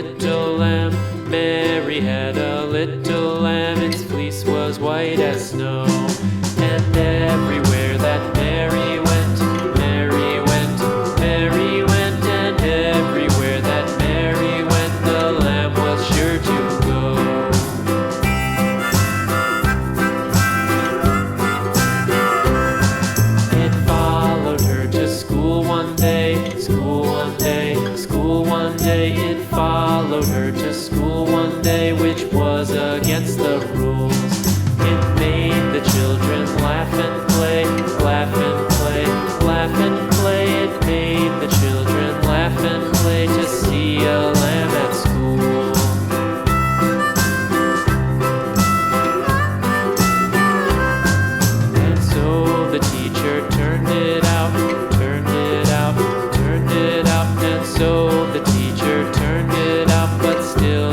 little lamb. Mary had a little lamb, its fleece was white as snow. And everywhere that Mary went, Mary went, Mary went, and everywhere that Mary went, the lamb was sure to go. It followed her to school one day, school one day, school one day. It followed her to school one day, which was against the rules. It made the children laugh and play, laugh and play, laugh and play. It made the children laugh and play to see a lamb at school. And so the teacher turned it out, turned it out, turned it out. And so the teacher turned it out, but still